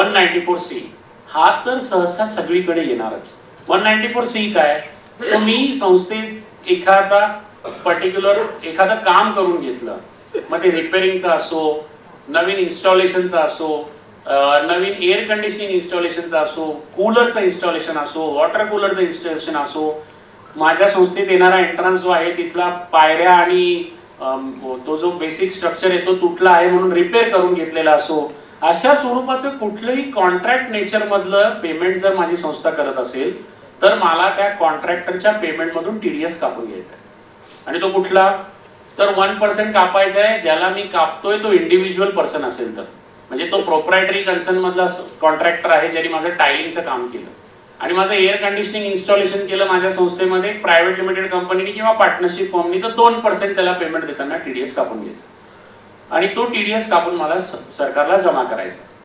194C हा तर सहसा सगळीकडे येणारच. 194C काय? सो मी संस्थेत एखादा एखादं काम करून घेतलं, मग ते रिपेअरिंगचं असो, नवीन इन्स्टॉलेशनचं असो, नवीन एअर कंडिशनिंग इन्स्टॉलेशनचं असो, कूलरचं इन्स्टॉलेशन असो, वॉटर कूलरचं इन्स्टॉलेशन असो, माझ्या संस्थेत येणारा एंट्रन्स जो आहे तिथला पायऱ्या आणि तो जो बेसिक स्ट्रक्चर आहे तो तुटला आहे म्हणून रिपेअर करून घेतलेला असो, अशा स्वरूपाचं कुठलंही कॉन्ट्रॅक्ट नेचर मधलं पेमेंट जर माझी संस्था करत असेल तर मला त्या कॉन्ट्रॅक्टरच्या पेमेंटमधून TDS कापून घ्यायचा आहे. आणि तो कुठला? तर 1% कापायचा आहे. ज्याला मी कापतोय तो इंडिव्हिज्युअल पर्सन असेल तर, म्हणजे तो प्रोप्रायटरी कन्सर्न मधला कॉन्ट्रॅक्टर आहे ज्यांनी माझं टायलिंगचं काम केलं आणि माझं एअर कंडिशनिंग इन्स्टॉलेशन केलं माझ्या संस्थेमध्ये प्रायव्हेट लिमिटेड कंपनीने किंवा पार्टनरशिप फॉर्मनी, तर 2% त्याला पेमेंट देताना TDS कापून घ्यायचं आणि तो TDS कापून मला सरकारला जमा करायचा.